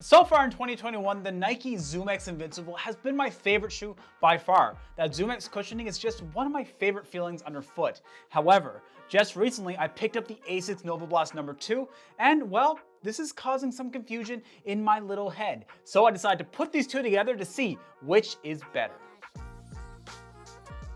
So far in 2021, the Nike ZoomX Invincible has been my favorite shoe by far. That ZoomX cushioning is just one of my favorite feelings underfoot. However, just recently I picked up the ASICS NovaBlast number 2, and well, this is causing some confusion in my little head. So I decided to put these two together to see which is better.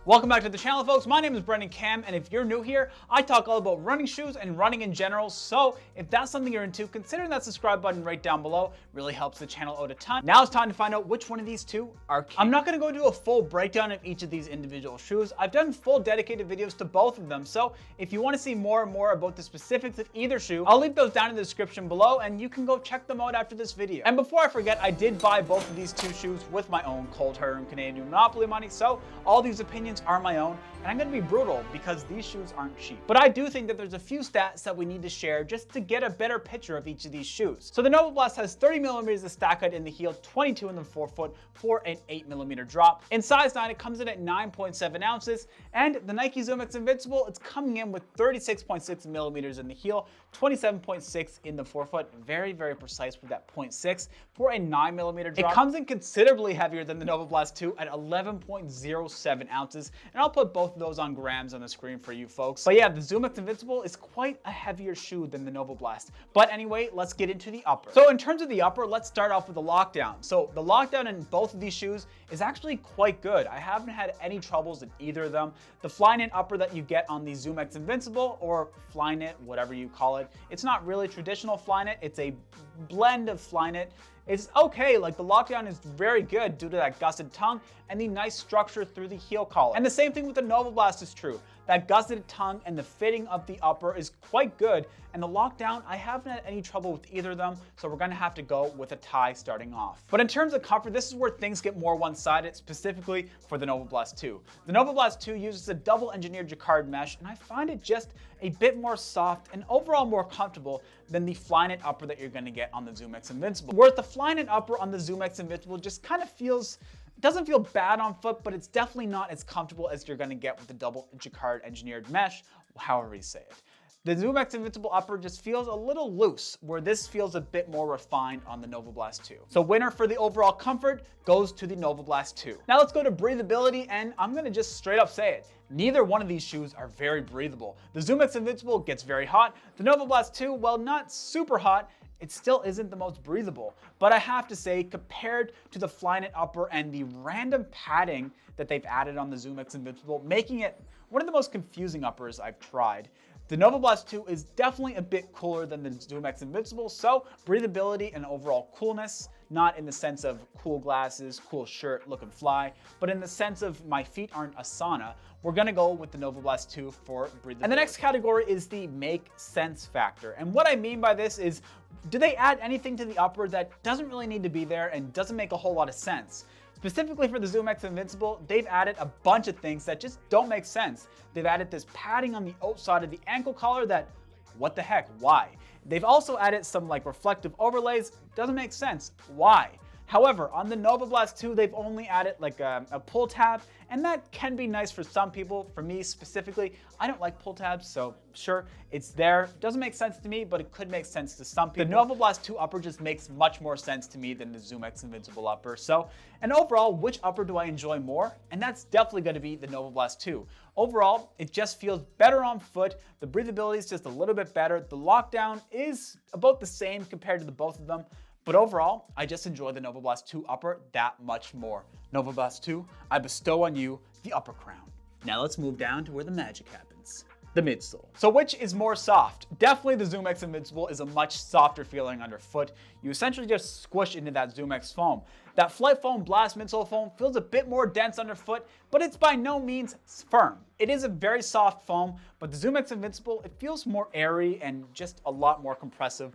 Welcome back to the channel, folks. My name is Brendon Camm, and if you're new here, I talk all about running shoes and running in general. So if that's something you're into, consider that subscribe button right down below. Really helps the channel out a ton. Now it's time to find out which one of these two are king. I'm not going to go do a full breakdown of each of these individual shoes. I've done full dedicated videos to both of them. So if you want to see more and more about the specifics of either shoe, I'll leave those down in the description below, and you can go check them out after this video. And before I forget, I did buy both of these two shoes with my own cold hard-earned Canadian Monopoly money. So all these opinions are my own, and I'm going to be brutal because these shoes aren't cheap. But I do think that there's a few stats that we need to share just to get a better picture of each of these shoes. So the NovaBlast has 30 millimeters of stack height in the heel, 22 in the forefoot for an 8 millimeter drop. In size 9, it comes in at 9.7 ounces, and the Nike ZoomX Invincible, it's coming in with 36.6 millimeters in the heel, 27.6 in the forefoot. Very, very precise with that 0.6 for a 9 millimeter drop. It comes in considerably heavier than the NovaBlast 2 at 11.07 ounces, and I'll put both of those on grams on the screen for you folks. But yeah, the ZoomX Invincible is quite a heavier shoe than the NovaBlast. But anyway, let's get into the upper. So in terms of the upper, let's start off with the lockdown. So the lockdown in both of these shoes is actually quite good. I haven't had any troubles in either of them. The Flyknit upper that you get on the ZoomX Invincible, or Flyknit, whatever you call it, it's not really traditional Flyknit, it's a blend of Flyknit. It's okay, like the lockdown is very good due to that gusseted tongue and the nice structure through the heel collar. And the same thing with the NovaBlast is true. That gusseted tongue and the fitting of the upper is quite good, and the lockdown, I haven't had any trouble with either of them, so we're gonna have to go with a tie starting off. But in terms of comfort, this is where things get more one-sided, specifically for the NovaBlast 2. The NovaBlast 2 uses a double engineered jacquard mesh, and I find it just a bit more soft and overall more comfortable than the Flyknit upper that you're gonna get on the ZoomX Invincible. Whereas the Flyknit upper on the ZoomX Invincible just kind of feels, doesn't feel bad on foot, but it's definitely not as comfortable as you're gonna get with the double jacquard engineered mesh, however you say it. The ZoomX Invincible upper just feels a little loose, where this feels a bit more refined on the NovaBlast 2. So winner for the overall comfort goes to the NovaBlast 2. Now let's go to breathability, and I'm gonna just straight up say it. Neither one of these shoes are very breathable. The ZoomX Invincible gets very hot. The NovaBlast 2, while not super hot, it still isn't the most breathable. But I have to say, compared to the Flyknit upper and the random padding that they've added on the ZoomX Invincible, making it one of the most confusing uppers I've tried, the NovaBlast 2 is definitely a bit cooler than the ZoomX Invincible, so breathability and overall coolness, not in the sense of cool glasses, cool shirt, look and fly, but in the sense of my feet aren't a sauna, we're gonna go with the NovaBlast 2 for breathability. And the next category is the make sense factor. And what I mean by this is, do they add anything to the upper that doesn't really need to be there and doesn't make a whole lot of sense? Specifically for the ZoomX Invincible, they've added a bunch of things that just don't make sense. They've added this padding on the outside of the ankle collar that, what the heck, why? They've also added some like reflective overlays, doesn't make sense, why? However, on the NovaBlast 2, they've only added like a pull tab, and that can be nice for some people. For me specifically, I don't like pull tabs, so sure, it's there. Doesn't make sense to me, but it could make sense to some people. The NovaBlast 2 upper just makes much more sense to me than the ZoomX Invincible upper. So, and overall, which upper do I enjoy more? And that's definitely going to be the NovaBlast 2. Overall, it just feels better on foot. The breathability is just a little bit better. The lockdown is about the same compared to the both of them. But overall, I just enjoy the NovaBlast 2 upper that much more. NovaBlast 2, I bestow on you the upper crown. Now let's move down to where the magic happens. The midsole. So which is more soft? Definitely the ZoomX Invincible is a much softer feeling underfoot. You essentially just squish into that ZoomX foam. That Flytefoam Blast midsole foam feels a bit more dense underfoot, but it's by no means firm. It is a very soft foam, but the ZoomX Invincible, it feels more airy and just a lot more compressive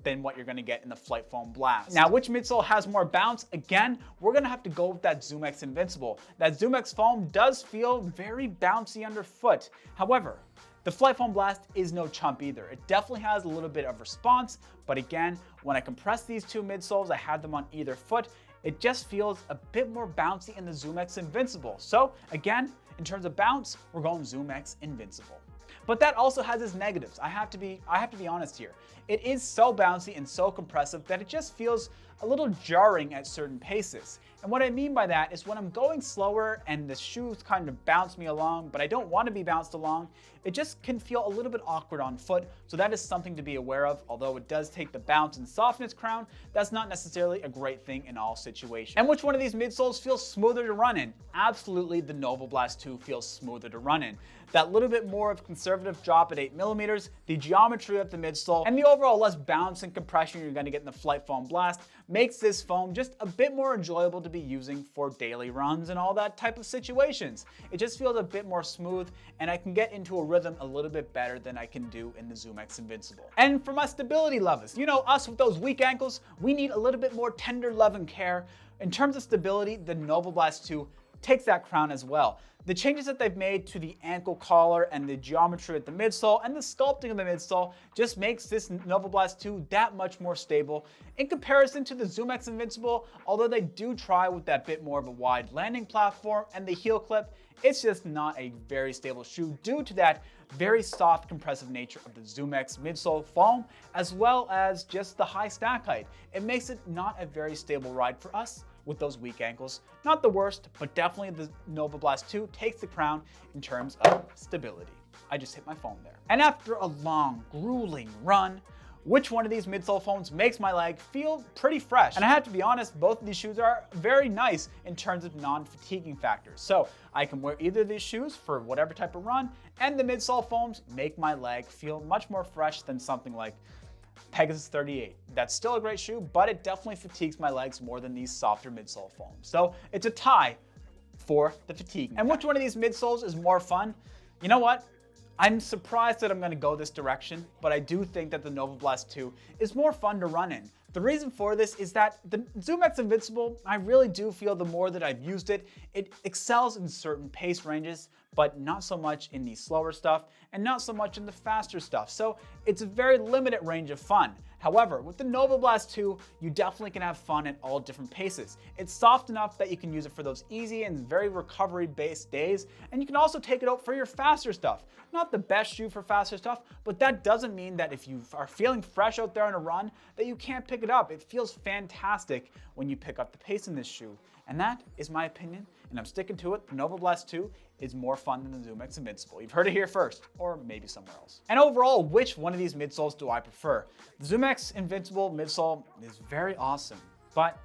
than what you're gonna get in the Flytefoam Blast. Now, which midsole has more bounce? Again, we're gonna have to go with that ZoomX Invincible. That ZoomX foam does feel very bouncy underfoot. However, the Flytefoam Blast is no chump either. It definitely has a little bit of response, but again, when I compress these two midsoles, I have them on either foot, it just feels a bit more bouncy in the ZoomX Invincible. So again, in terms of bounce, we're going ZoomX Invincible. But that also has its negatives. I have to be honest here. It is so bouncy and so compressive that it just feels a little jarring at certain paces. And what I mean by that is when I'm going slower and the shoes kind of bounce me along, but I don't want to be bounced along, it just can feel a little bit awkward on foot. So that is something to be aware of. Although it does take the bounce and softness crown, that's not necessarily a great thing in all situations. And which one of these midsoles feels smoother to run in? Absolutely, the NovaBlast 2 feels smoother to run in. That little bit more of conservative drop at 8mm, the geometry of the midsole, and the overall less bounce and compression you're going to get in the Flytefoam Blast makes this foam just a bit more enjoyable to be using for daily runs and all that type of situations. It just feels a bit more smooth, and I can get into a rhythm a little bit better than I can do in the ZoomX Invincible. And for my stability lovers, you know, us with those weak ankles, we need a little bit more tender love and care. In terms of stability, the NovaBlast 2 takes that crown as well. The changes that they've made to the ankle collar and the geometry at the midsole and the sculpting of the midsole just makes this NovaBlast 2 that much more stable in comparison to the ZoomX Invincible. Although they do try with that bit more of a wide landing platform and the heel clip, it's just not a very stable shoe due to that very soft compressive nature of the ZoomX midsole foam, as well as just the high stack height. It makes it not a very stable ride for us with those weak ankles. Not the worst, but definitely the NovaBlast 2 takes the crown in terms of stability. I just hit my phone there. And after a long, grueling run, which one of these midsole foams makes my leg feel pretty fresh? And I have to be honest, both of these shoes are very nice in terms of non-fatiguing factors. So I can wear either of these shoes for whatever type of run, and the midsole foams make my leg feel much more fresh than something like Pegasus 38. That's still a great shoe, but it definitely fatigues my legs more than these softer midsole foams. So it's a tie for the fatigue. And which one of these midsoles is more fun? You know what? I'm surprised that I'm going to go this direction, but I do think that the NovaBlast 2 is more fun to run in. The reason for this is that the ZoomX Invincible, I really do feel the more that I've used it, it excels in certain pace ranges, but not so much in the slower stuff and not so much in the faster stuff. So it's a very limited range of fun. However, with the NovaBlast 2, you definitely can have fun at all different paces. It's soft enough that you can use it for those easy and very recovery-based days, and you can also take it out for your faster stuff. Not the best shoe for faster stuff, but that doesn't mean that if you are feeling fresh out there on a run, that you can't pick it up. It feels fantastic when you pick up the pace in this shoe. And that is my opinion, and I'm sticking to it. The NovaBlast 2 is more fun than the ZoomX Invincible. You've heard it here first, or maybe somewhere else. And overall, which one of these midsoles do I prefer? The ZoomX Invincible midsole is very awesome, but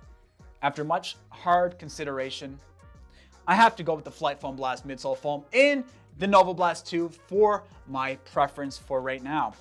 after much hard consideration, I have to go with the Flytefoam Blast midsole foam in the NovaBlast 2 for my preference for right now.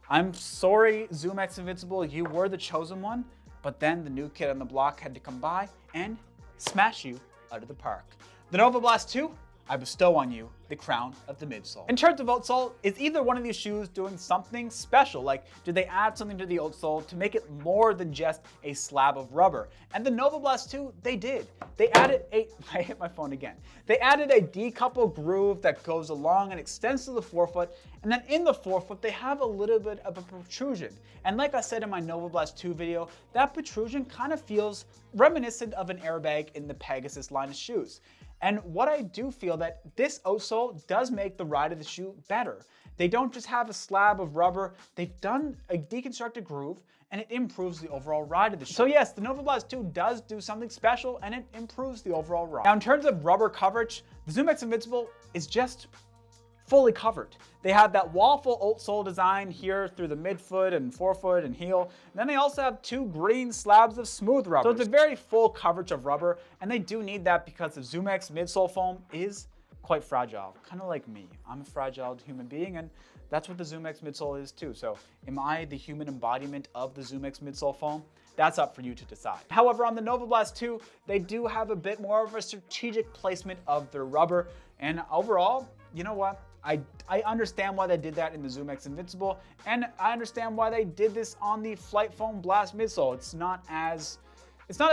I'm sorry, ZoomX Invincible, you were the chosen one, but then the new kid on the block had to come by and smash you out of the park. The NovaBlast 2, I bestow on you the crown of the midsole. In terms of outsole, is either one of these shoes doing something special? Like, did they add something to the outsole to make it more than just a slab of rubber? And the NovaBlast 2, they did. They added I hit my phone again. They added a decoupled groove that goes along and extends to the forefoot, and then in the forefoot, they have a little bit of a protrusion. And like I said in my NovaBlast 2 video, that protrusion kind of feels reminiscent of an airbag in the Pegasus line of shoes. And what I do feel that this outsole does make the ride of the shoe better. They don't just have a slab of rubber, they've done a deconstructed groove, and it improves the overall ride of the shoe. So yes, the NovaBlast 2 does do something special, and it improves the overall ride. Now in terms of rubber coverage, the ZoomX Invincible is just fully covered. They have that waffle outsole design here through the midfoot and forefoot and heel. And then they also have two green slabs of smooth rubber. So it's a very full coverage of rubber, and they do need that because the ZoomX midsole foam is quite fragile, kind of like me. I'm a fragile human being, and that's what the ZoomX midsole is too. So am I the human embodiment of the ZoomX midsole foam? That's up for you to decide. However, on the NovaBlast 2, they do have a bit more of a strategic placement of their rubber, and overall, you know what? I understand why they did that in the ZoomX Invincible, and I understand why they did this on the Flytefoam Blast midsole. It's not as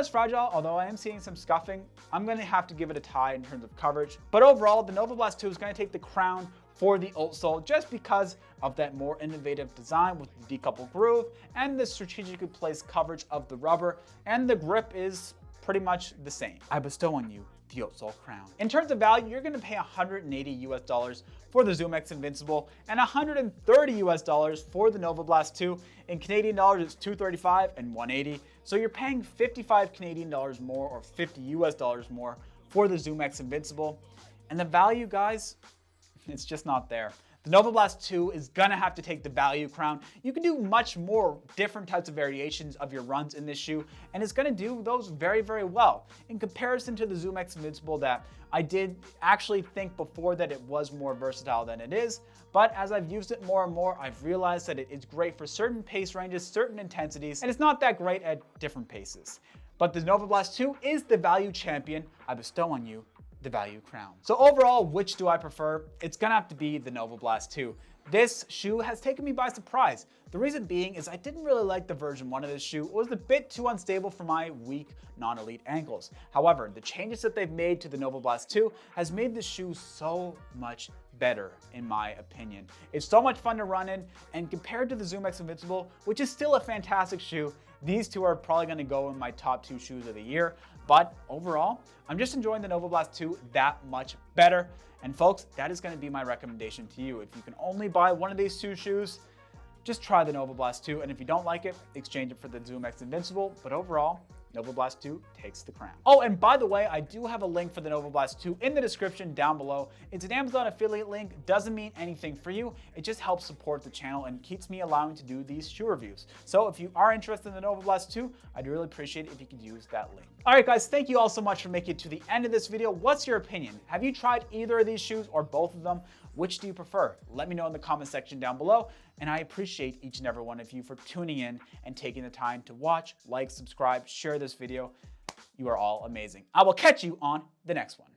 fragile, although I am seeing some scuffing. I'm gonna have to give it a tie in terms of coverage. But overall, the NovaBlast 2 is gonna take the crown for the outsole just because of that more innovative design with the decoupled groove and the strategically placed coverage of the rubber, and the grip is pretty much the same. I bestow on you the OUTSOLE crown. In terms of value, you're gonna pay $180 for the ZoomX Invincible and $130 for the NovaBlast 2. In Canadian dollars, it's $235 and $180. So you're paying 55 Canadian dollars more or $50 more for the ZoomX Invincible. And the value, guys, it's just not there. The NovaBlast 2 is gonna have to take the value crown. You can do much more different types of variations of your runs in this shoe, and it's gonna do those very, very well. In comparison to the ZoomX Invincible that I did actually think before that it was more versatile than it is, but as I've used it more and more, I've realized that it is great for certain pace ranges, certain intensities, and it's not that great at different paces. But the NovaBlast 2 is the value champion. I bestow on you the value crown. So overall, which do I prefer? It's gonna have to be the NovaBlast 2. This shoe has taken me by surprise. The reason being is I didn't really like the version 1 of this shoe. It was a bit too unstable for my weak, non-elite ankles. However, the changes that they've made to the NovaBlast 2 has made this shoe so much better, in my opinion. It's so much fun to run in, and compared to the ZoomX Invincible, which is still a fantastic shoe, these two are probably gonna go in my top 2 shoes of the year. But overall, I'm just enjoying the NovaBlast 2 that much better. And folks, that is gonna be my recommendation to you. If you can only buy one of these 2 shoes, just try the NovaBlast 2. And if you don't like it, exchange it for the ZoomX Invincible. But overall, NovaBlast 2 takes the crown. Oh, and by the way, I do have a link for the NovaBlast 2 in the description down below. It's an Amazon affiliate link. Doesn't mean anything for you. It just helps support the channel and keeps me allowing to do these shoe reviews. So if you are interested in the NovaBlast 2, I'd really appreciate it if you could use that link. All right, guys, thank you all so much for making it to the end of this video. What's your opinion? Have you tried either of these shoes or both of them? Which do you prefer? Let me know in the comment section down below. And I appreciate each and every one of you for tuning in and taking the time to watch, like, subscribe, share this video. You are all amazing. I will catch you on the next one.